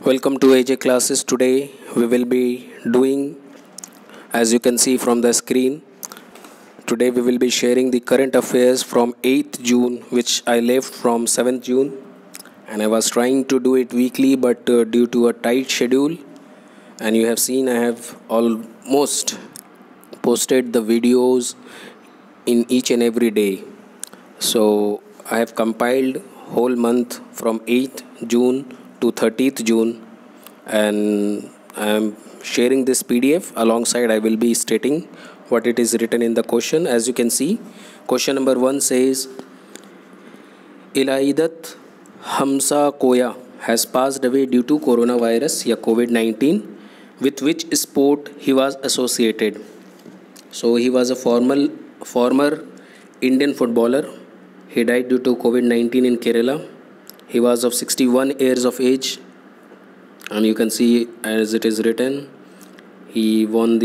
Welcome to AJ classes. Today we will be doing, as you can see from the screen, today we will be sharing the current affairs from 8th June, which I left from 7th June, and I was trying to do it weekly, but due to a tight schedule, and you have seen I have almost posted the videos in each and every day. So I have compiled whole month from 8th June to 30th June, and I am sharing this PDF. Alongside I will be stating what it is written in the question. As you can see, question number 1 says Ilaidat Hamza Koya has passed away due to coronavirus या COVID-19. With which sport he was associated? So he was a former Indian footballer. He died due to COVID-19 in Kerala. He was of 61 years of age, and you can see as it is written, he was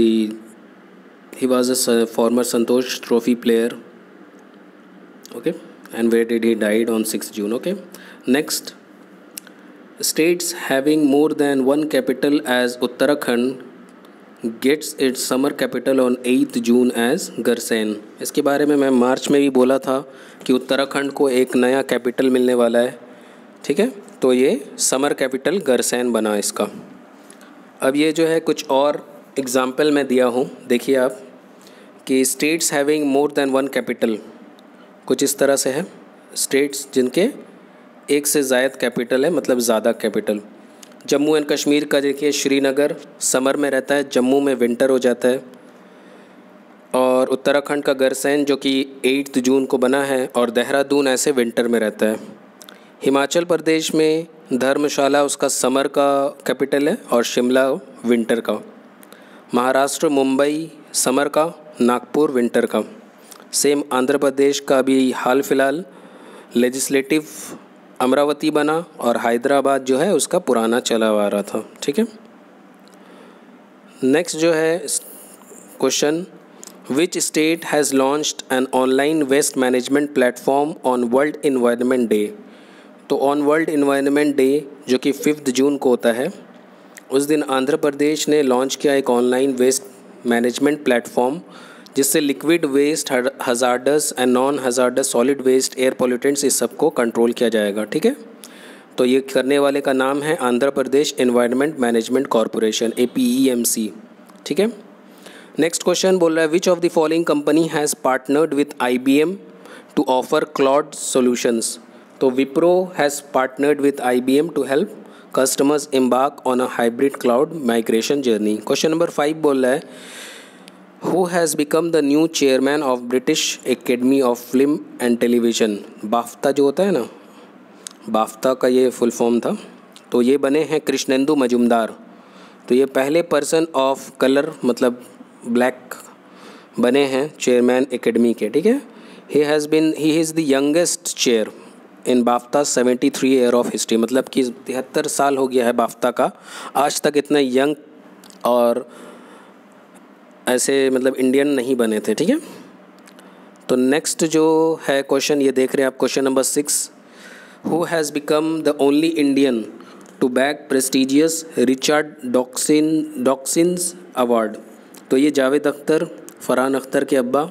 a former Santosh Trophy player. Okay, and where did he died? On 6th June. Okay, next, states having more than one capital as Uttarakhand gets its summer capital on 8th June as Garsen. इसके बारे में मैं मार्च में भी बोला था कि उत्तराखंड को एक नया कैपिटल मिलने वाला है. ठीक है, तो ये समर कैपिटल गरसैन बना इसका. अब ये जो है कुछ और एग्जाम्पल मैं दिया हूँ, देखिए आप कि states having more than one capital कुछ इस तरह से है. स्टेट्स जिनके एक से ज़ायद कैपिटल है, मतलब ज़्यादा कैपिटल. जम्मू एंड कश्मीर का देखिए, श्रीनगर समर में रहता है, जम्मू में विंटर हो जाता है. और उत्तराखंड का गरसैन जो कि 8 जून को बना है, और देहरादून ऐसे विंटर में रहता है. हिमाचल प्रदेश में धर्मशाला उसका समर का कैपिटल है और शिमला विंटर का. महाराष्ट्र मुंबई समर का, नागपुर विंटर का. सेम आंध्र प्रदेश का भी हाल फिलहाल लेजिस्लेटिव अमरावती बना, और हैदराबाद जो है उसका पुराना चला आ रहा था. ठीक है, नेक्स्ट जो है question, which state has launched an online waste management platform on world environment day. तो ऑन वर्ल्ड इन्वायरमेंट डे जो कि 5 जून को होता है, उस दिन आंध्र प्रदेश ने लॉन्च किया एक ऑनलाइन वेस्ट मैनेजमेंट प्लेटफॉर्म, जिससे liquid waste, hazardous and non hazardous solid waste, air pollutants, इस सब को कंट्रोल किया जाएगा. ठीक है, तो ये करने वाले का नाम है Andhra Pradesh environment management corporation, APEMC. ठीक है, नेक्स्ट क्वेश्चन बोल रहा है, which of the following company has partnered with IBM to offer cloud solutions. तो Wipro has partnered with IBM to help customers embark on a hybrid cloud migration journey. Question number 5 बोल रहा है, who has become the new chairman of British Academy of Film and Television. BAFTA जो होता है ना, बाफ्ता का ये फुल फॉर्म था, तो ये बने हैं कृष्णेंदु मजुमदार. तो ये पहले पर्सन ऑफ कलर, मतलब ब्लैक, बने हैं चेयरमैन एकेडमी के. ठीक है, he is the youngest chair in बाफ्ता 73 year of history, मतलब कि 73 साल हो गया है बाफ्ता का. आज तक इतने यंग और ऐसे मतलब इंडियन नहीं बने थे. ठीक है, तो नेक्स्ट जो है क्वेश्चन, ये देख रहे हैं आप, question number 6, who has become the only Indian to bag prestigious Richard Dawkins award. तो ये जावेद अख्तर, फरहान अख्तर के अब्बा,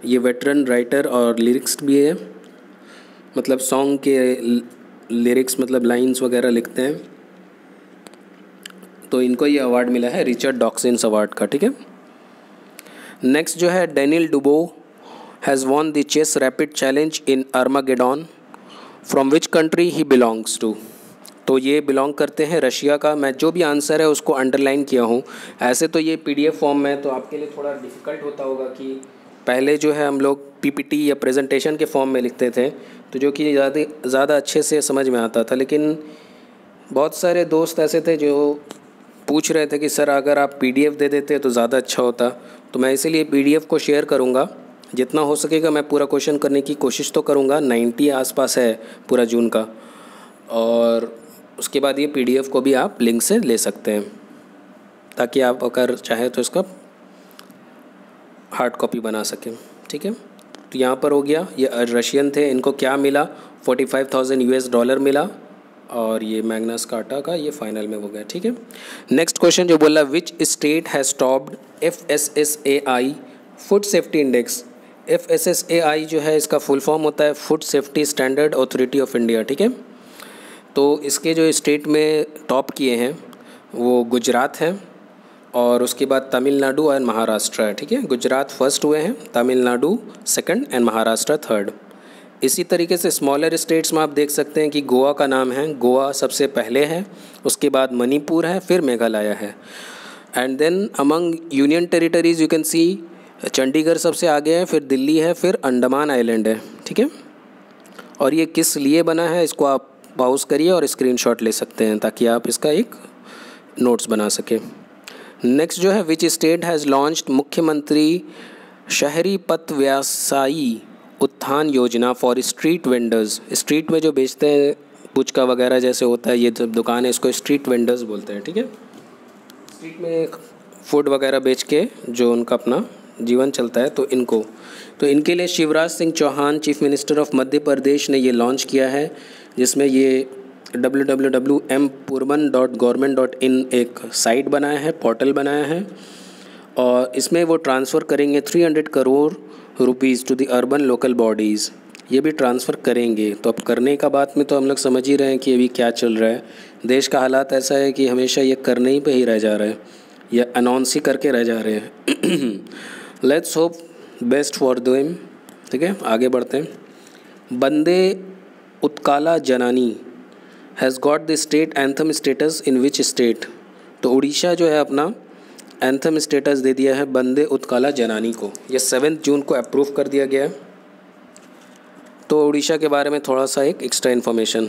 ये वेटरन राइटर और लिरिक्स भी है, मतलब सॉन्ग के लिरिक्स, मतलब लाइंस वगैरह लिखते हैं. तो इनको ये अवार्ड मिला है रिचर्ड डॉक्सिन्स अवार्ड का. ठीक है, नेक्स्ट जो है, Daniel Dubov has won the chess rapid challenge in Armageddon. From which country he belongs to. तो ये बिलोंग करते हैं रशिया का. मैं जो भी आंसर है उसको अंडरलाइन किया हूँ. ऐसे तो ये PDF फॉर्म में, तो आपके लिए थोड़ा डिफ़िकल्ट होता होगा कि पहले जो है हम लोग PPT या प्रेजेंटेशन के फॉर्म में लिखते थे, तो जो कि ज़्यादा अच्छे से समझ में आता था. लेकिन बहुत सारे दोस्त ऐसे थे जो पूछ रहे थे कि सर अगर आप PDF दे देते तो ज़्यादा अच्छा होता. तो मैं इसीलिए PDF को शेयर करूँगा, जितना हो सकेगा मैं पूरा क्वेश्चन करने की कोशिश तो करूँगा. 90 आसपास है पूरा जून का, और उसके बाद ये PDF को भी आप लिंक से ले सकते हैं, ताकि आप अगर चाहें तो इसका हार्ड कॉपी बना सकें. ठीक है, तो यहाँ पर हो गया, ये रशियन थे, इनको क्या मिला, $45,000 मिला और ये मैग्नस कार्टा का ये फाइनल में हो गया, ठीक है। नेक्स्ट क्वेश्चन जो बोला, विच state has topped FSSAI food safety index. FSSAI जो है इसका फुल फॉर्म होता है food safety standard authority of India, ठीक है। तो इसके जो स्टेट में टॉप किए हैं वो गुजरात है और उसके बाद तमिलनाडु और महाराष्ट्र है, ठीक है। गुजरात फर्स्ट हुए हैं, Tamil Nadu second and Maharashtra third. इसी तरीके से स्मॉलर स्टेट्स में आप देख सकते हैं कि गोवा का नाम है, गोवा सबसे पहले है, उसके बाद मणिपुर है, फिर मेघालय है। And then among union territories you can see Chandigarh सबसे आगे है, फिर दिल्ली है, फिर अंडमान आइलैंड है, ठीक है। और ये किस लिए बना है इसको आप पॉज करिए और स्क्रीनशॉट ले सकते हैं ताकि आप इसका एक नोट्स बना सकें। नेक्स्ट जो है, विच स्टेट हैज़ लॉन्च्ड मुख्यमंत्री शहरी पथ व्यवसायी Utthan Yojana for street vendors. Street में जो बेचते हैं पुचका वगैरह जैसे होता है, ये जब दुकान है इसको स्ट्रीट वेंडर्स बोलते हैं, ठीक है। स्ट्रीट में फूड वगैरह बेच के जो उनका अपना जीवन चलता है, तो इनके लिए Shivraj Singh Chouhan chief minister of Madhya Pradesh ने ये लॉन्च किया है, जिसमें ये www.mpurban.government.in एक साइट बनाया है, पोर्टल बनाया है और इसमें वो ट्रांसफ़र करेंगे 300 crore rupees to the urban local bodies. ये भी ट्रांसफ़र करेंगे। तो अब करने का बात में तो हम लोग समझ ही रहे हैं कि अभी क्या चल रहा है, देश का हालात ऐसा है कि हमेशा ये करने ही पे ही रह जा रहे हैं या अनाउंस ही करके रह जा रहे हैं। Let's hope best for them, ठीक है। आगे बढ़ते हैं। Bande Utkala Janani has got the state anthem status in which state. तो उड़ीसा जो है अपना एंथम स्टेटस दे दिया है बंदे उत्काला जननी को। ये 7 जून को अप्रूव कर दिया गया है। तो उड़ीसा के बारे में थोड़ा सा एक एक्स्ट्रा इन्फॉर्मेशन।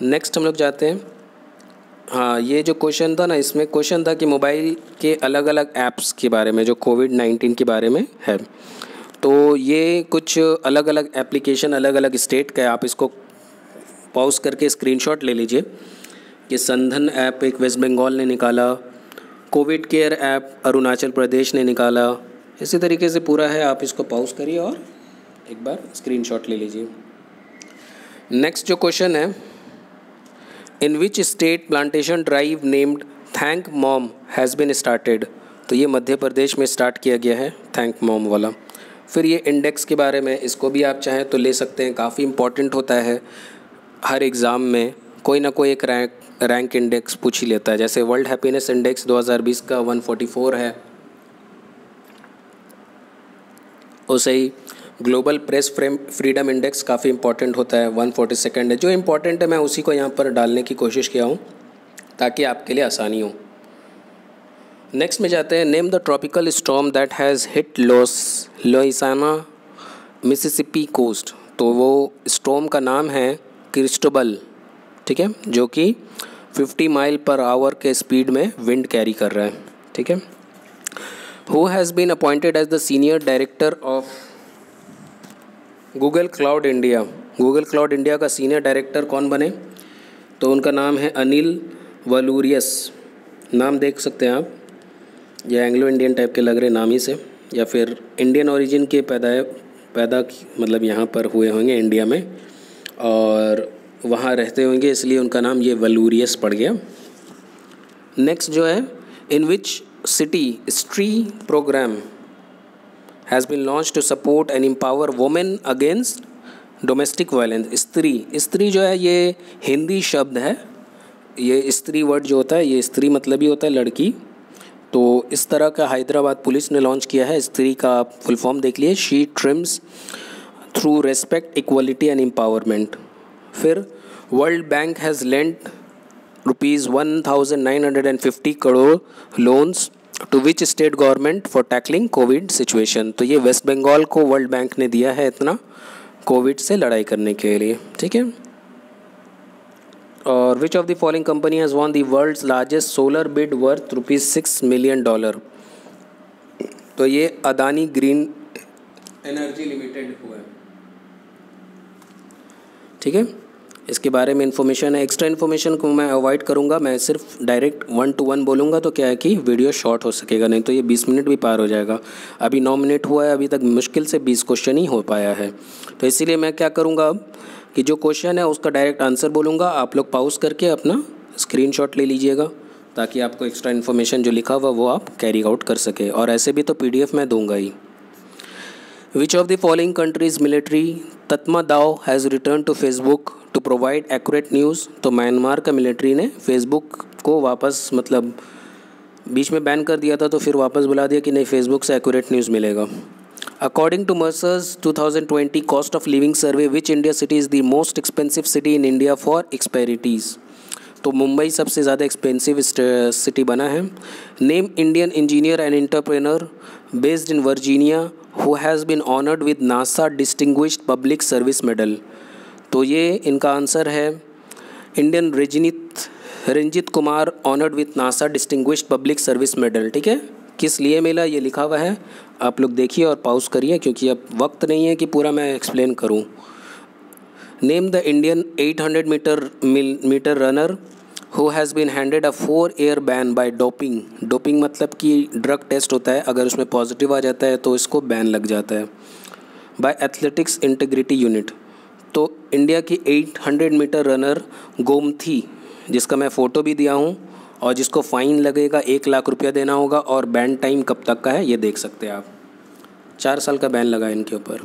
नेक्स्ट हम लोग जाते हैं। हाँ, ये जो क्वेश्चन था ना, इसमें क्वेश्चन था कि मोबाइल के अलग अलग ऐप्स के बारे में जो कोविड-19 के बारे में है। तो ये कुछ अलग अलग एप्लीकेशन अलग अलग स्टेट का है, आप इसको पॉज करके स्क्रीनशॉट ले लीजिए कि संधन ऐप एक वेस्ट बंगाल ने निकाला, Covid care app Arunachal Pradesh ने निकाला। इसी तरीके से पूरा है, आप इसको पॉज करिए और एक बार स्क्रीनशॉट ले लीजिए। नेक्स्ट जो क्वेश्चन है, in which state plantation drive named thank mom has been started. तो ये मध्य प्रदेश में स्टार्ट किया गया है थैंक मॉम वाला। फिर ये इंडेक्स के बारे में, इसको भी आप चाहें तो ले सकते हैं, काफ़ी इंपॉर्टेंट होता है। हर एग्ज़ाम में कोई ना कोई एक रैंक इंडेक्स पूछ ही लेता है। जैसे वर्ल्ड हैप्पीनेस इंडेक्स 2020 का 144 है, वैसे ही ग्लोबल प्रेस फ्रीडम इंडेक्स काफ़ी इंपॉर्टेंट होता है, 142 है। जो इंपॉर्टेंट है मैं उसी को यहाँ पर डालने की कोशिश किया हूँ ताकि आपके लिए आसानी हो। नेक्स्ट में जाते हैं। Name the tropical storm that has hit Louisiana Mississippi coast. तो वो स्टॉर्म का नाम है क्रिस्टोबल, ठीक है, जो कि 50 माइल पर आवर के स्पीड में विंड कैरी कर रहा है, ठीक है। Who has been appointed as the senior director of Google Cloud India. Google Cloud India का सीनियर डायरेक्टर कौन बने? तो उनका नाम है अनिल वलूरियस। नाम देख सकते हैं आप, या एंग्लो इंडियन टाइप के लग रहे नाम ही से, या फिर इंडियन ओरिजिन के पैदा मतलब यहाँ पर हुए होंगे इंडिया में और वहाँ रहते होंगे, इसलिए उनका नाम ये वलूरियस पड़ गया। नेक्स्ट जो है, in which city Stree program has been launch to support and empower women against domestic violence. Stree जो है ये हिंदी शब्द है। ये स्त्री वर्ड जो होता है, ये स्त्री मतलब ही होता है लड़की। तो इस तरह का हैदराबाद पुलिस ने लॉन्च किया है। स्त्री का फुल फॉर्म देख लिए, she trims through respect equality and empowerment. फिर world bank has lent ₹1950 crore loans to which state government for tackling covid situation. तो ये वेस्ट बंगाल को वर्ल्ड बैंक ने दिया है इतना कोविड से लड़ाई करने के लिए, ठीक है। और which of the following company has won the world's largest solar bid worth ₹6 million. तो ये अदानी ग्रीन एनर्जी लिमिटेड हुआ है, ठीक है। इसके बारे में इन्फॉर्मेशन है। एक्स्ट्रा इन्फॉर्मेशन को मैं अवॉइड करूंगा, मैं सिर्फ डायरेक्ट 1 to 1 बोलूँगा, तो क्या है कि वीडियो शॉर्ट हो सकेगा, नहीं तो ये 20 मिनट भी पार हो जाएगा। अभी 9 मिनट हुआ है, अभी तक मुश्किल से 20 क्वेश्चन ही हो पाया है। तो इसीलिए मैं क्या करूँगा अब कि जो क्वेश्चन है उसका डायरेक्ट आंसर बोलूँगा, आप लोग पॉज करके अपना स्क्रीनशॉट ले लीजिएगा ताकि आपको एक्स्ट्रा इन्फॉर्मेशन जो लिखा हुआ वो आप कैरी आउट कर सके। और ऐसे भी तो PDF मैं दूंगा ही। Which of the following countries military Tatmadaw has return to Facebook to provide accurate news. तो म्यांमार का मिलिट्री ने फेसबुक को वापस मतलब बीच में बैन कर दिया था, तो फिर वापस बुला दिया कि नहीं, फेसबुक से एक्यूरेट न्यूज़ मिलेगा। According to Mercer's 2020 cost of living survey, which India city is the most expensive city in India for expatriates. तो मुंबई सबसे ज़्यादा एक्सपेंसिव सिटी बना है। Name Indian engineer and entrepreneur based in Virginia who has been honoured with NASA distinguished public service medal. तो ये इनका answer है Indian Ranjit Kumar honoured with NASA distinguished public service medal. ठीक है, किस लिए मिला ये लिखा हुआ है, आप लोग देखिए और पॉज करिए क्योंकि अब वक्त नहीं है कि पूरा मैं एक्सप्लेन करूं। Name the Indian 800 metre runner who has been handed a 4-year ban by doping. Doping मतलब कि ड्रग टेस्ट होता है, अगर उसमें पॉजिटिव आ जाता है तो इसको बैन लग जाता है। By athletics integrity unit. तो इंडिया की 800 मीटर रनर गोमथी, जिसका मैं फ़ोटो भी दिया हूँ और जिसको फ़ाइन लगेगा 1 लाख रुपया देना होगा, और बैन टाइम कब तक का है ये देख सकते हैं आप, 4 साल का बैन लगा इनके ऊपर।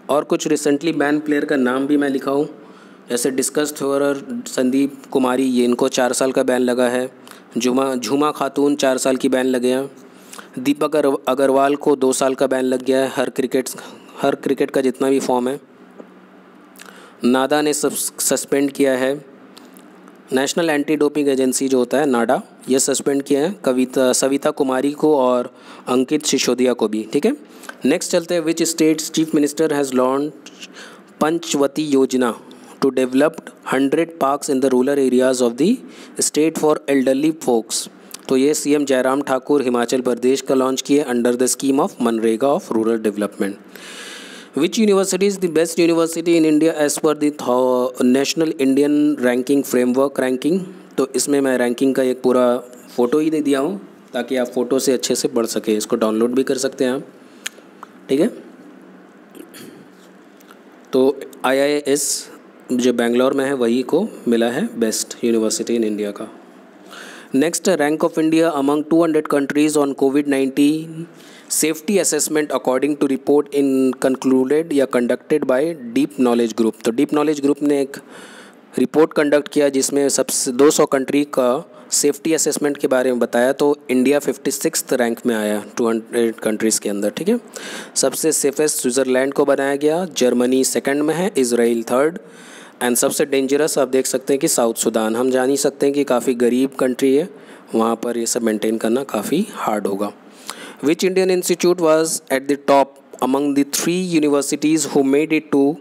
और कुछ रिसेंटली बैन प्लेयर का नाम भी मैं लिखा हूँ, जैसे डिस्कस थ्रोअर संदीप कुमारी, ये इनको 4 साल का बैन लगा है। झूमा खातून 4 साल की बैन लगे हैं। दीपक अग्रवाल को 2 साल का बैन लग गया है हर क्रिकेट का जितना भी फॉर्म है। नाडा ने सस्पेंड किया है, नेशनल एंटी डोपिंग एजेंसी जो होता है नाडा, ये सस्पेंड किया है सविता कुमारी को और अंकित सिसोदिया को भी। ठीक है, नेक्स्ट चलते हैं। Which state's chief minister has launch Panchavati Yojana to developed 100 parks in the rural areas of the state for elderly folks. तो ये CM जयराम ठाकुर हिमाचल प्रदेश का लॉन्च किए under the scheme of MNREGA of rural development. Which university is the best university in India as per the National Indian Ranking Framework ranking। तो इसमें मैं ranking का एक पूरा फ़ोटो ही दे दिया हूँ ताकि आप फ़ोटो से अच्छे से पढ़ सकें, इसको डाउनलोड भी कर सकते हैं आप। ठीक है, तो IIS जो बेंगलोर में है वही को मिला है बेस्ट यूनिवर्सिटी इन इंडिया का। Next, rank of India among 200 countries on COVID-19 safety assessment according to report in concluded या conducted by Deep Knowledge Group. तो डीप नॉलेज ग्रुप ने एक रिपोर्ट कंडक्ट किया जिसमें सबसे 200 कंट्री का सेफ्टी असेसमेंट के बारे में बताया। तो इंडिया 56th रैंक में आया 200 कंट्रीज़ के अंदर। ठीक है, सबसे सेफेस्ट स्विट्ज़रलैंड को बनाया गया, जर्मनी सेकंड में है, इजराइल थर्ड, एंड सबसे डेंजरस आप देख सकते हैं कि साउथ सूडान। हम जान ही सकते हैं कि काफ़ी गरीब कंट्री है, वहाँ पर ये सब मेंटेन करना काफ़ी हार्ड होगा। Which Indian institute was at the top among the 3 universities who made it to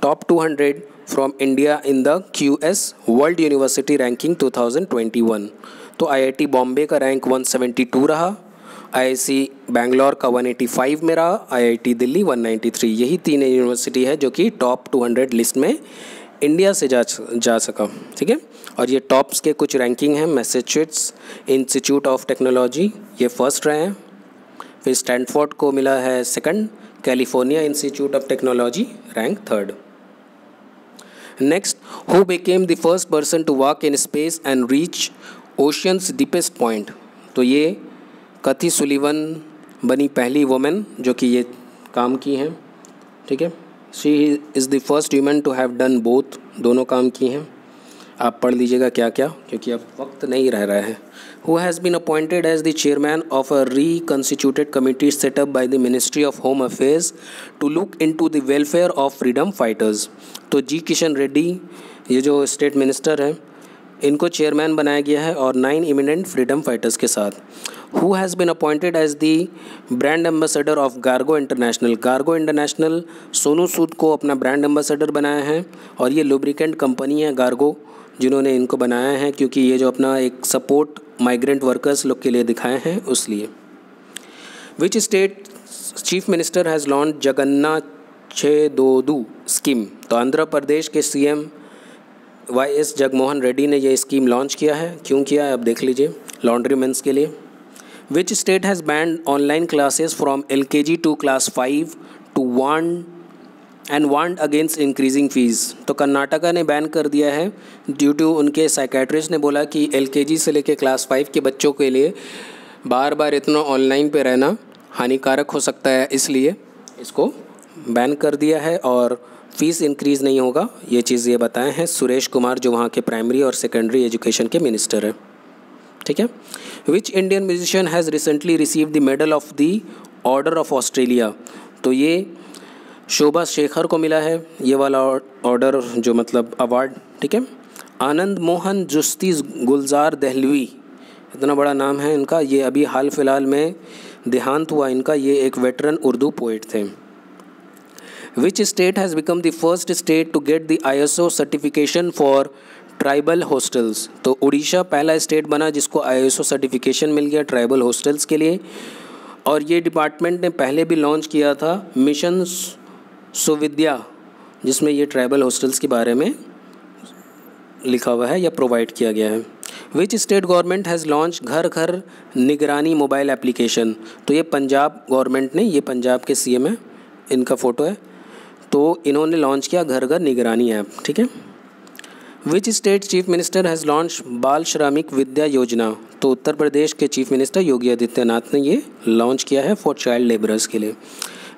top 200 from India in the QS World University Ranking 2021? तो IIT बॉम्बे का रैंक 172 रहा, IIC बैंगलोर का 185 में रहा, IIT दिल्ली 193। यही 3 यूनिवर्सिटी है जो कि टॉप 200 लिस्ट में इंडिया से जा सका। ठीक है, और ये टॉप्स के कुछ रैंकिंग हैं। मैसेच्यूसेट्स इंस्टीट्यूट ऑफ टेक्नोलॉजी ये फर्स्ट रहे हैं, फिर स्टैनफोर्ड को मिला है second, California institute of technology rank third. Next, who became the first person to walk in space and reach ocean's deepest point. तो ये कैथी सुलिवन बनी पहली वुमेन जो कि ये काम की हैं। ठीक है, she is the first human to have done both, दोनों काम की हैं। आप पढ़ लीजिएगा क्या क्या, क्योंकि अब वक्त नहीं रह रहा है। Who has been appointed as the chairman of a reconstituted committee set up by the Ministry of Home Affairs to look into the welfare of freedom fighters। तो जी किशन रेड्डी ये जो स्टेट मिनिस्टर हैं इनको चेयरमैन बनाया गया है और 9 इमिनेंट फ्रीडम फाइटर्स के साथ। Who has been appointed as the brand ambassador of Gargo International। Gargo International Sonu Sood को अपना ब्रांड एम्बेसडर बनाया है और ये लुब्रिकेंट कंपनी है गार्गो जिन्होंने इनको बनाया है, क्योंकि ये जो अपना एक सपोर्ट माइग्रेंट वर्कर्स लोग के लिए दिखाए हैं उसलिए। Which state chief minister has launch जगन्नाथेदोदू scheme. तो आंध्र प्रदेश के CM YS जगमोहन रेड्डी ने ये स्कीम लॉन्च किया है। क्यों किया है आप देख लीजिए, लॉन्ड्री मेंस के लिए। Which state has banned online classes from LKG to class 5 to 1 and warned against increasing fees. तो कर्नाटका ने बैन कर दिया है ड्यू टू उनके साइकेट्रिस्ट ने बोला कि LKG से लेके क्लास 5 के बच्चों के लिए बार बार इतना ऑनलाइन पे रहना हानिकारक हो सकता है, इसलिए इसको बैन कर दिया है और फीस इंक्रीज़ नहीं होगा। ये चीज़ ये बताए हैं सुरेश कुमार जो वहाँ के प्राइमरी और सेकेंडरी एजुकेशन के मिनिस्टर है। ठीक है। Which Indian musician has recently received the medal of the order of Australia. तो ये शोभा शेखर को मिला है ये वाला ऑर्डर जो मतलब अवार्ड। ठीक है। आनंद मोहन जुस्ती गुलजार दहलवी, इतना बड़ा नाम है इनका, ये अभी हाल फिलहाल में देहांत हुआ इनका। ये एक वेटरन उर्दू पोइट थे। Which state has become the first state to get the ISO certification for tribal hostels. तो उड़ीसा पहला स्टेट बना जिसको ISO सर्टिफिकेशन मिल गया ट्राइबल हॉस्टल्स के लिए। और ये डिपार्टमेंट ने पहले भी लॉन्च किया था मिशन सुविद्या, जिसमें ये ट्राइबल हॉस्टल्स के बारे में लिखा हुआ है या प्रोवाइड किया गया है। Which state government has launch घर घर निगरानी मोबाइल एप्लीकेशन। तो ये पंजाब गवर्नमेंट ने, ये पंजाब के CM है, इनका फ़ोटो है, तो इन्होंने लॉन्च किया घर घर निगरानी ऐप। ठीक है। Which state chief minister has launch बाल श्रमिक विद्या योजना। तो उत्तर प्रदेश के चीफ मिनिस्टर योगी आदित्यनाथ ने ये लॉन्च किया है फॉर चाइल्ड लेबरर्स के लिए।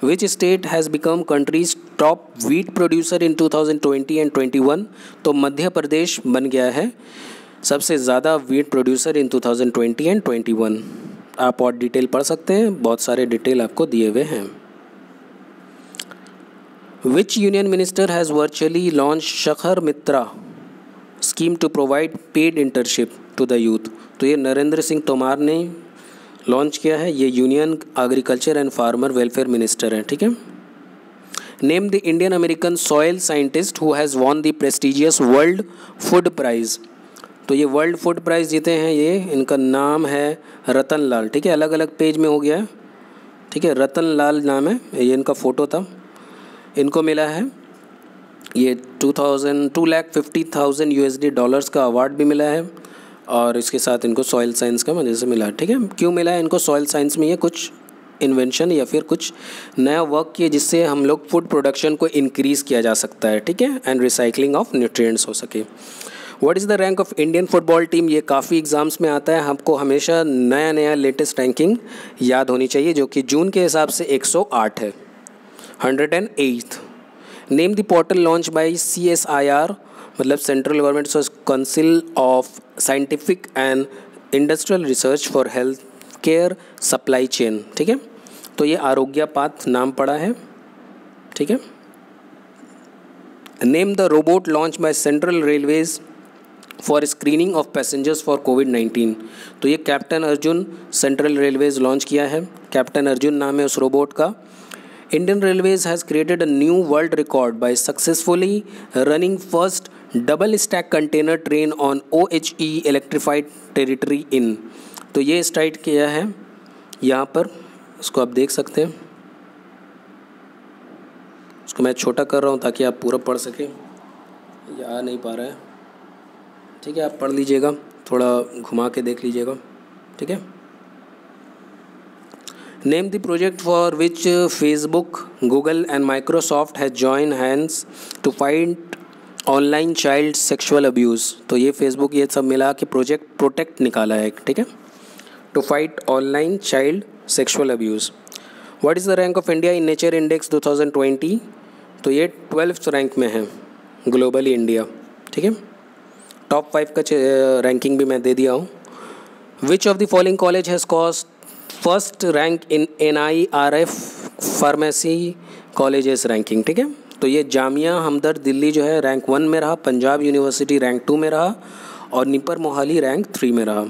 Which state has become countries top wheat producer in 2020 and 21। तो मध्य प्रदेश बन गया है सबसे ज़्यादा वीट प्रोड्यूसर इन 2020 एंड 21। आप और डिटेल पढ़ सकते हैं, बहुत सारे डिटेल आपको दिए हुए हैं। Which union minister has virtually launch Sahakar Mitra scheme to provide paid internship to the youth. तो ये नरेंद्र सिंह तोमर ने लॉन्च किया है, ये union agriculture and farmer welfare minister हैं। ठीक है। Name the Indian American soil scientist who has won the prestigious world food prize. तो ये वर्ल्ड फूड प्राइज़ जीते हैं, ये इनका नाम है रतन लाल। ठीक है, अलग अलग पेज में हो गया है। ठीक है, रतन लाल नाम है, ये इनका फ़ोटो था। इनको मिला है ये 2,50,000 USD डॉलर्स का अवार्ड भी मिला है और इसके साथ इनको सॉइल साइंस का वजह से मिला है। ठीक है। क्यों मिला है इनको सॉइल साइंस में? ये कुछ इन्वेंशन या फिर कुछ नया वर्क किए जिससे हम लोग फूड प्रोडक्शन को इंक्रीज़ किया जा सकता है। ठीक है। एंड रिसाइकलिंग ऑफ न्यूट्रिएंट्स हो सके। What is the rank of Indian football team. ये काफ़ी एग्जाम्स में आता है, हमको हमेशा नया नया लेटेस्ट रैंकिंग याद होनी चाहिए, जो कि जून के हिसाब से 108 है, 108th। Name the portal launch by CSIR, मतलब central government council of scientific and industrial research for health care supply chain. ठीक है। तो ये आरोग्य पाथ नाम पड़ा है। ठीक है। Name the robot launch by central railways for screening of passengers for कोविड-19। तो ये captain Arjun central railways launch किया है, कैप्टन अर्जुन नाम है उस रोबोट का। Indian railways has created a new world record by successfully running first double stack container train on OHE electrified territory in. तो ये स्टार्ट किया है यहाँ पर, इसको आप देख सकते हैं। इसको मैं छोटा कर रहा हूँ ताकि आप पूरा पढ़ सकें, या नहीं पा रहा है। ठीक है, आप पढ़ लीजिएगा, थोड़ा घुमा के देख लीजिएगा। ठीक है। Name the project for which Facebook, Google and Microsoft has join hands to fight online child sexual abuse. तो ये फेसबुक ये सब मिला के प्रोजेक्ट प्रोटेक्ट निकाला है। ठीक है, to fight online child sexual abuse. What is the rank of India in nature index 2020। तो ये 12th रैंक में है ग्लोबली इंडिया। ठीक है, टॉप 5 का रैंकिंग भी मैं दे दिया हूँ। विच of the following college has cost first rank in NIRF pharmacy colleges ranking. ठीक है, तो ये जामिया हमदर्द दिल्ली जो है रैंक 1 में रहा, पंजाब यूनिवर्सिटी रैंक 2 में रहा और निपर मोहाली रैंक 3 में रहा।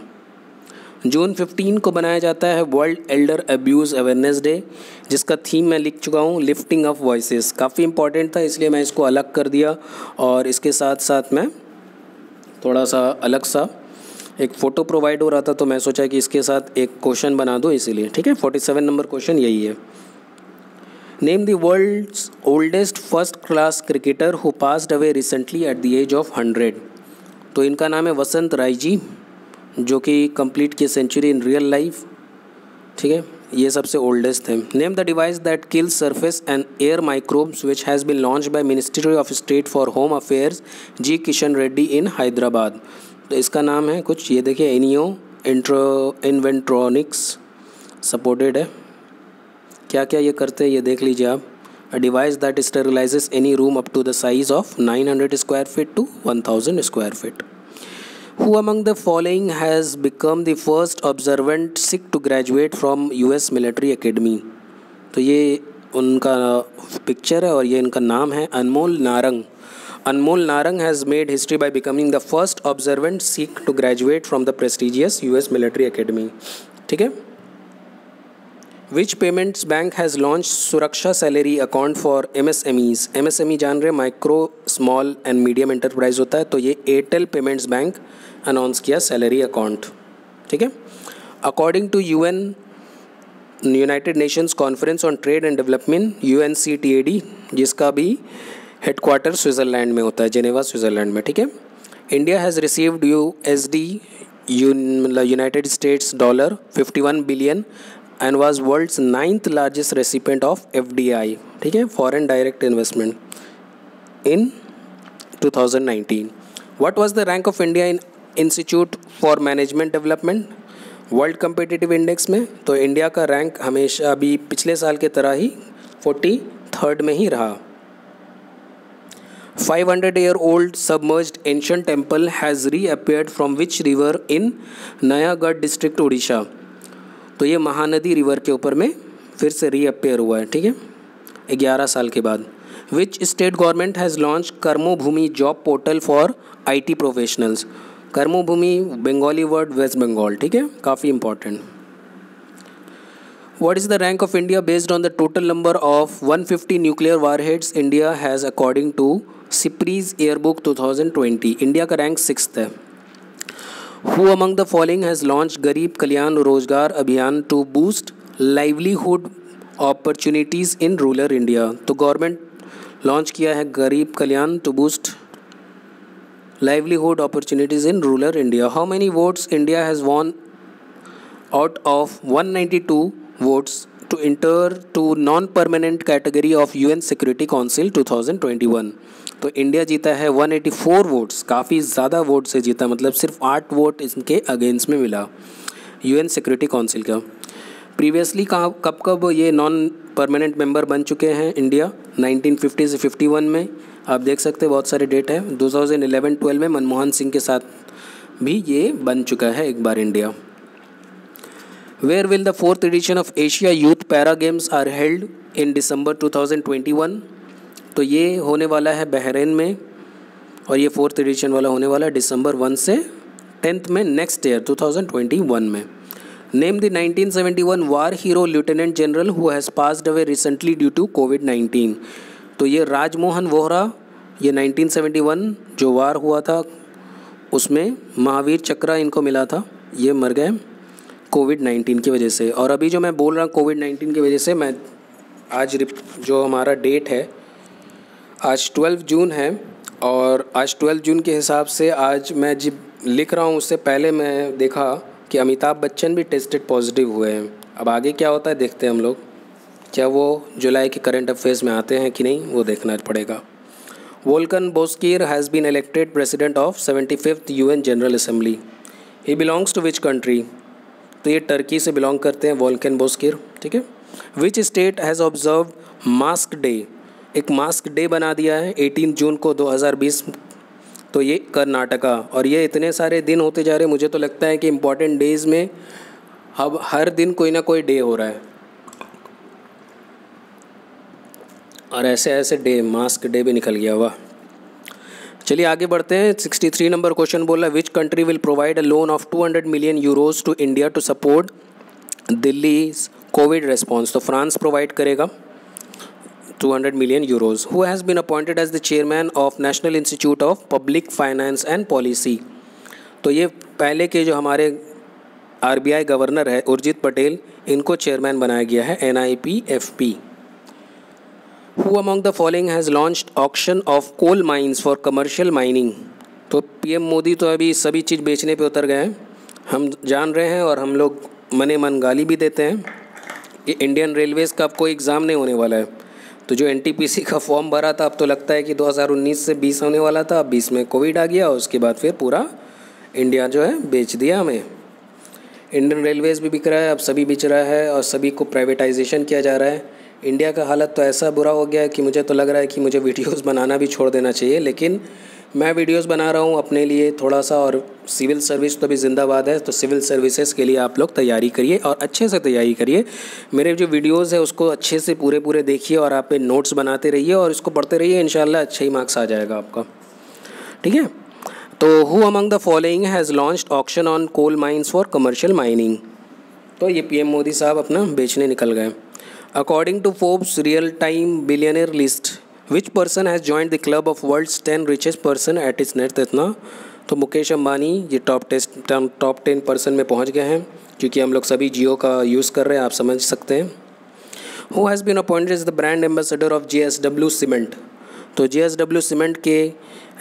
जून 15 को बनाया जाता है world Elder abuse awareness day, जिसका थीम मैं लिख चुका हूँ, लिफ्टिंग ऑफ वॉइसेस। काफ़ी इंपॉर्टेंट था इसलिए मैं इसको अलग कर दिया और इसके साथ साथ मैं थोड़ा सा अलग सा एक फ़ोटो प्रोवाइड हो रहा था, तो मैं सोचा कि इसके साथ एक क्वेश्चन बना दूँ इसीलिए। ठीक है, 47 नंबर क्वेश्चन यही है। Name the world's oldest first class cricketer who passed away recently at the age of 100। तो इनका नाम है वसंत राय जी, जो कि कंप्लीट की सेंचुरी इन रियल लाइफ। ठीक है, ये सबसे ओल्डेस्ट थे। Name the device that kills surface and air microbes which has been launch by ministry of state for home affairs G Kishan Reddy in Hyderabad. तो इसका नाम है कुछ, ये देखिए, एनियो इन्वेंट्रॉनिक्स सपोर्टेड है। क्या क्या ये करते हैं ये देख लीजिए आप। A device that sterilizes any room up to the size of 900 square feet to 1000 square feet. Who among the following has become the first observant Sikh to graduate from US Military Academy? तो ये उनका picture है और ये इनका नाम है अनमोल नारंग। अनमोल Narang has made history by becoming the first observant Sikh to graduate from the prestigious US Military Academy। ठीक है। Which payments bank has launched Suraksha salary account for MSMEs? MSME जान रहे, micro small and medium enterprise होता है। तो ये Airtel payments bank announce किया salary account. ठीक है। According to United Nations conference on trade and development UNCTAD, जिसका भी हेडक्वार्टर स्विट्ज़रलैंड में होता है, जेनेवा स्विट्ज़रलैंड में। ठीक है। India has received USD United states dollar 51 billion and was world's 9th largest recipient of FDI, ठीक है, foreign direct investment, in 2019. What was the rank of India in Institute for Management Development world competitive index में? तो India का rank हमेशा अभी पिछले साल के तरह ही 43rd में ही रहा। 500-year-old submerged ancient temple has reappeared from which river in Nayagarh district Orissa? तो ये महानदी रिवर के ऊपर में फिर से रीअपेयर हुआ है। ठीक है, 11 साल के बाद। Which state government has launch Karmabhoomi job portal for IT professionals? Karmabhoomi Bengali word, West Bengal. ठीक है, काफ़ी important. What is the rank of India based on the total number of 150 nuclear warheads India has according to SIPRI's Yearbook 2020? India का rank 6th है। Who among the following has launched गरीब कल्याण रोजगार अभियान to boost livelihood opportunities in rural India? तो government launch किया है गरीब कल्याण to boost livelihood opportunities in rural India. How many votes India has won out of 192 votes to enter to non-permanent category of UN Security Council 2021? तो India जीता है 184 votes, काफ़ी ज़्यादा vote से जीता, मतलब सिर्फ 8 वोट इनके अगेंस्ट में मिला UN सिक्योरिटी काउंसिल का। प्रीवियसली कब ये नॉन परमानेंट मेंबर बन चुके हैं इंडिया? 1950 से 51 में। आप देख सकते हैं बहुत सारे डेट है। 2011-12 में मनमोहन सिंह के साथ भी ये बन चुका है एक बार India. Where will the 4th edition of Asia Youth Para Games are held in December 2021? तो ये होने वाला है बहरीन में और ये 4th एडिशन वाला होने वाला है December 1 से 10th में नेक्स्ट ईयर 2021 में। Name the 1971 war hero lieutenant general who has passed away recently due to कोविड-19? तो ये राजमोहन वोहरा, ये 1971 जो वार हुआ था उसमें महावीर चक्र इनको मिला था, ये मर गए कोविड-19 की वजह से। और अभी जो मैं बोल रहा हूँ कोविड-19 की वजह से, मैं आज जो हमारा डेट है आज 12 जून है और आज 12 जून के हिसाब से आज मैं जब लिख रहा हूँ उससे पहले मैं देखा कि अमिताभ बच्चन भी टेस्टेड पॉजिटिव हुए हैं। अब आगे क्या होता है देखते हैं हम लोग, क्या वो जुलाई के करंट अफेयर्स में आते हैं कि नहीं वो देखना पड़ेगा। Volkan Bozkir has been elected president of 75th UN general assembly. He belongs to which country? तो ये टर्की से बिलोंग करते हैं वोल्कन बोस्कीर। ठीक है। Which state has observe mask day? एक मास्क डे बना दिया है 18 जून को 2020। तो ये कर्नाटका। और ये इतने सारे दिन होते जा रहे हैं, मुझे तो लगता है कि इम्पॉर्टेंट डेज़ में अब हर दिन कोई ना कोई डे हो रहा है और ऐसे ऐसे डे, मास्क डे भी निकल गया। वाह, चलिए आगे बढ़ते हैं। 63 नंबर क्वेश्चन बोला which country will provide a loan of 200 million euros to India to support Delhi covid response? तो फ्रांस प्रोवाइड करेगा 200 million euros. Who has been appointed as the chairman of national institute of public finance and policy? तो ये पहले के जो हमारे RBI governor है उर्जित पटेल, इनको चेयरमैन बनाया गया है NIPFP। Who among the following has launched auction of coal mines for commercial mining? तो PM मोदी तो अभी सभी चीज़ बेचने पे उतर गए हैं, हम जान रहे हैं और हम लोग मने मन गाली भी देते हैं। कि इंडियन रेलवेज़ का अब कोई एग्ज़ाम नहीं होने वाला है। तो जो एनटीपीसी का फॉर्म भरा था, अब तो लगता है कि 2019 से 20 होने वाला था, अब 20 में कोविड आ गया और उसके बाद फिर पूरा इंडिया जो है बेच दिया हमें। इंडियन रेलवेज़ भी बिक रहा है, अब सभी बिच रहा है और सभी को प्राइवेटाइजेशन किया जा रहा है। इंडिया का हालत तो ऐसा बुरा हो गया है कि मुझे तो लग रहा है कि मुझे वीडियोस बनाना भी छोड़ देना चाहिए, लेकिन मैं वीडियोस बना रहा हूँ अपने लिए थोड़ा सा। और सिविल सर्विस तो भी जिंदाबाद है, तो सिविल सर्विसेज के लिए आप लोग तैयारी करिए और अच्छे से तैयारी करिए। मेरे जो वीडियोस है उसको अच्छे से पूरे देखिए और आप नोट्स बनाते रहिए और इसको पढ़ते रहिए, इंशाल्लाह अच्छे ही मार्क्स आ जाएगा आपका, ठीक है। तो who among the following has launched auction on coal mines for commercial mining. तो ये पीएम मोदी साहब अपना बेचने निकल गए। According to Forbes real time billionaire list, which person has joined the club of world's 10 richest person at its net इतना। तो मुकेश अंबानी ये टॉप 10% में पहुंच गए हैं, क्योंकि हम लोग सभी जियो का यूज़ कर रहे हैं, आप समझ सकते हैं। Who has been appointed as the brand ambassador of JSW cement. तो JSW सीमेंट के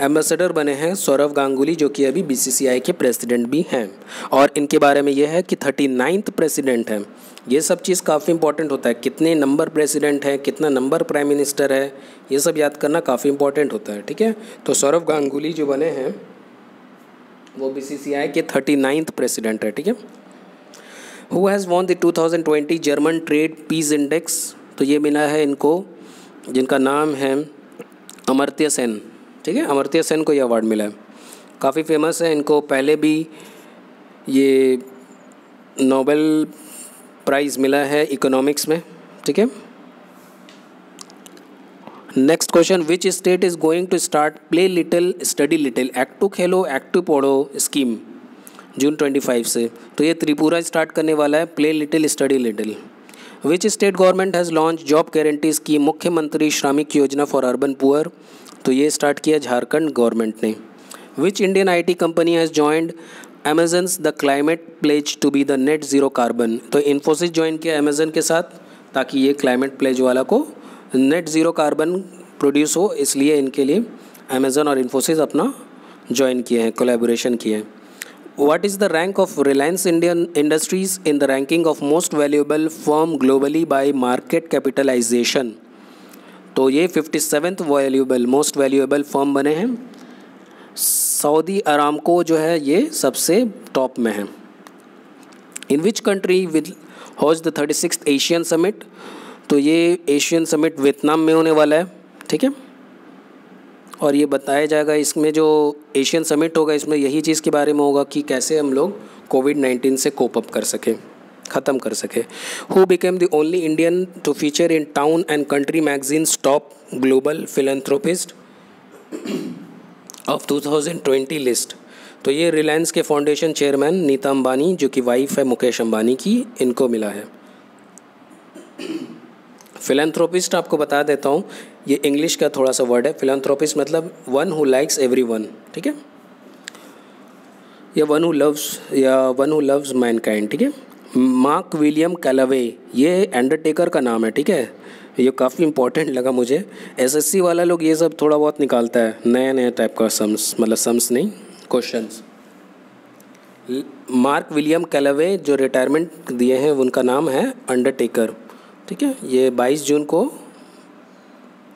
एम्बेसडर बने हैं सौरव गांगुली, जो कि अभी BCCI के प्रेसिडेंट भी हैं। और इनके बारे में यह है कि 39th प्रेसिडेंट हैं। ये सब चीज़ काफ़ी इंपॉर्टेंट होता है, कितने नंबर प्रेसिडेंट है, कितना नंबर प्राइम मिनिस्टर है, ये सब याद करना काफ़ी इंपॉर्टेंट होता है, ठीक है। तो सौरव गांगुली जो बने हैं वो BCCI के 39th प्रेसिडेंट है, ठीक है। Who has won the 2020 German trade peace index. तो ये मिला है इनको, जिनका नाम है अमर्त्य सेन, ठीक है। अमर्त्य सेन को ये अवार्ड मिला है, काफ़ी फेमस है। इनको पहले भी ये नोबेल प्राइज़ मिला है इकोनॉमिक्स में, ठीक है। Next question, which state is going to start play little study little act to खेलो एक्ट टू पढ़ो स्कीम जून 25 से। तो ये त्रिपुरा स्टार्ट करने वाला है play little study little. Which state government has launch job guarantee scheme मुख्यमंत्री श्रमिक योजना फॉर अर्बन पुअर। तो ये स्टार्ट किया झारखंड गवर्नमेंट ने। Which Indian IT company has joined Amazon's the climate pledge to be the net zero carbon. तो Infosys join किया Amazon के साथ, ताकि ये क्लाइमेट प्लेज वाला को नेट ज़ीरो कार्बन प्रोड्यूस हो, इसलिए इनके लिए अमेजन और इन्फोसिस अपना ज्वाइन किए हैं, कोलैबोरेशन किए हैं। What is the rank of Reliance Indian Industries in the ranking of most valuable firm globally by market capitalization? तो ये 57th मोस्ट वैल्यूएबल फर्म बने हैं। सऊदी अरामको जो है ये सबसे टॉप में है। In which country will host the 36th Asian summit. तो ये एशियन समिट वियतनाम में होने वाला है, ठीक है। और ये बताया जाएगा, इसमें जो एशियन समिट होगा इसमें यही चीज़ के बारे में होगा कि कैसे हम लोग कोविड-19 से कोप अप कर सकें, ख़त्म कर सकें। Who became the only Indian to feature in town and country magazines top global philanthropist of 2020 list. तो ये रिलायंस के फाउंडेशन चेयरमैन नीता अंबानी, जो कि वाइफ है मुकेश अंबानी की, इनको मिला है। फिलैंथ्रोपिस्ट आपको बता देता हूँ, ये इंग्लिश का थोड़ा सा वर्ड है। फिलैंथ्रोपिस्ट मतलब वन हु लाइक्स एवरीवन, ठीक है, या वन हु लव्स मैनकाइंड, ठीक है। मार्क विलियम कैलावे, ये अंडरटेकर का नाम है, ठीक है। ये काफ़ी इंपॉर्टेंट लगा मुझे। SSC वाला लोग ये सब थोड़ा बहुत निकालता है, नया नया टाइप का सम्स, मतलब सम्स नहीं, क्वेश्चंस। मार्क विलियम कैलावे जो रिटायरमेंट दिए हैं उनका नाम है अंडरटेकर, ठीक है। ये 22 जून को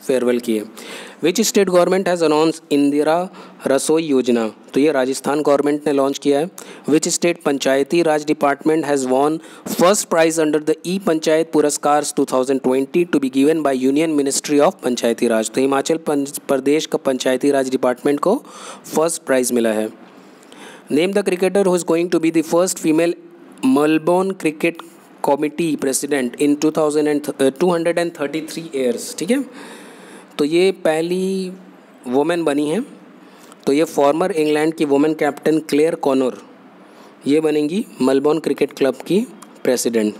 फेयरवेल किए। विच state government has announce Indira रसोई योजना। तो ये राजस्थान गवर्नमेंट ने लॉन्च किया है। Which state Panchayati Raj department has won first prize under the Panchayat Puraskar 2020 to be given by union ministry of Panchayati Raj. तो हिमाचल प्रदेश का पंचायती राज डिपार्टमेंट को फर्स्ट प्राइज़ मिला है। Name the cricketer who is going to be the first female Melbourne cricket committee president in 233 years, ठीक है। तो ये पहली वुमेन बनी हैं। तो ये फॉर्मर इंग्लैंड की वुमेन कैप्टन क्लेयर कॉनर, ये बनेंगी मेलबोर्न क्रिकेट क्लब की president.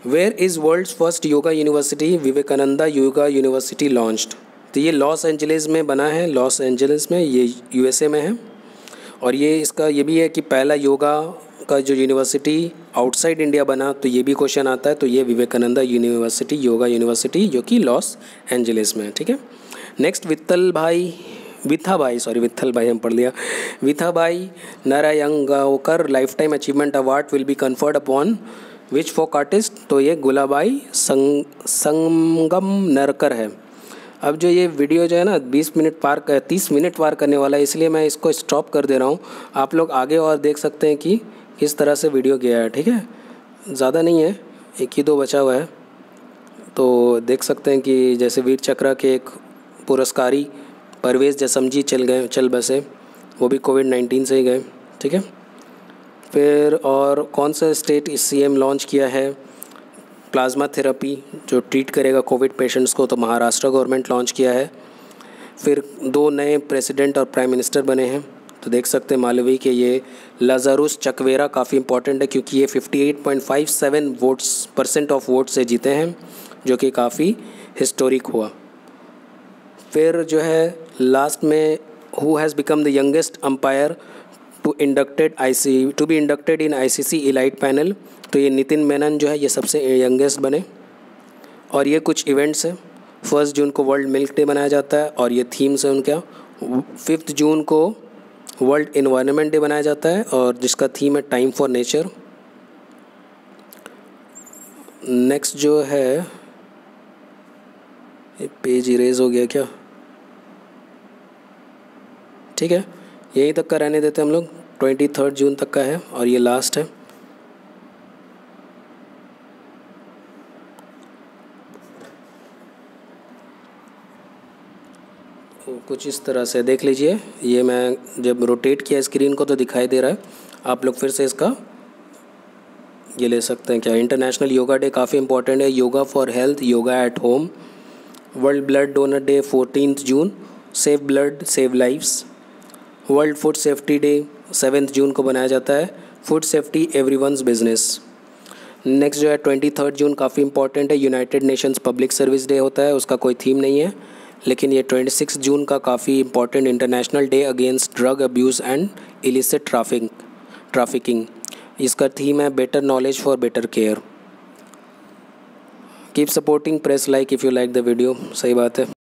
Where is world's first yoga university Vivekananda yoga university launched. तो ये लॉस एंजलिस में बना है, लॉस एंजलिस में, ये USA में है। और ये इसका ये भी है कि पहला योगा का जो यूनिवर्सिटी आउटसाइड इंडिया बना, तो ये भी क्वेश्चन आता है। तो ये विवेकानंदा यूनिवर्सिटी योगा यूनिवर्सिटी जो कि लॉस एंजलिस में है, ठीक है। नेक्स्ट वित्थल भाई हम पढ़ लिया। Vithabai Narayangaonkar lifetime achievement award will be conferred upon which folk artist, तो ये गुलाबाई संगम नरकर है। अब जो ये वीडियो जो है ना 30 मिनट पार करने वाला है, इसलिए मैं इसको स्टॉप कर दे रहा हूँ। आप लोग आगे और देख सकते हैं कि किस तरह से वीडियो गया है, ठीक है। ज़्यादा नहीं है, 1 ही 2 बचा हुआ है। तो देख सकते हैं कि जैसे वीर चक्र के एक पुरस्कारी परवेज़ जसमजी चल बसे, वो भी कोविड-19 से ही गए, ठीक है। फिर और कौन सा स्टेट इस CM लॉन्च किया है प्लाज्मा थेरेपी जो ट्रीट करेगा कोविड पेशेंट्स को, तो महाराष्ट्र गवर्नमेंट लॉन्च किया है। फिर 2 नए प्रेसिडेंट और प्राइम मिनिस्टर बने हैं, तो देख सकते हैं मालवीय के ये लाज़ारुस चकवेरा काफ़ी इंपॉर्टेंट है क्योंकि ये 58.57% ऑफ वोट से जीते हैं, जो कि काफ़ी हिस्टोरिक हुआ। फिर जो है लास्ट में who has become the youngest umpire to be inducted in ICC elite panel, तो ये नितिन मेनन जो है ये सबसे यंगेस्ट बने। और ये कुछ इवेंट्स हैं, 1 जून को वर्ल्ड मिल्क डे मनाया जाता है और ये थीम्स है उनका। 5 जून को वर्ल्ड इन्वायरमेंट डे मनाया जाता है और जिसका थीम है टाइम फॉर नेचर। नेक्स्ट जो है, ये पेज इरेज हो गया क्या, ठीक है, यहीं तक का रहने देते हम लोग। 23 जून तक का है और ये लास्ट है। कुछ इस तरह से देख लीजिए, ये मैं जब रोटेट किया स्क्रीन को तो दिखाई दे रहा है। आप लोग फिर से इसका ये ले सकते हैं क्या। इंटरनेशनल योगा डे काफ़ी इंपॉर्टेंट है, yoga for health, yoga at home. World blood donor day 14 June, save blood save lives. World food safety day 7 जून को बनाया जाता है, food safety everyone's business. Next जो है 23 जून काफ़ी इंपॉर्टेंट है, United Nations public service day होता है, उसका कोई थीम नहीं है, लेकिन ये 26 जून का काफ़ी important international day against drug abuse and illicit trafficking. इसका थीम है better knowledge for better care. Keep supporting press like if you like the video. सही बात है।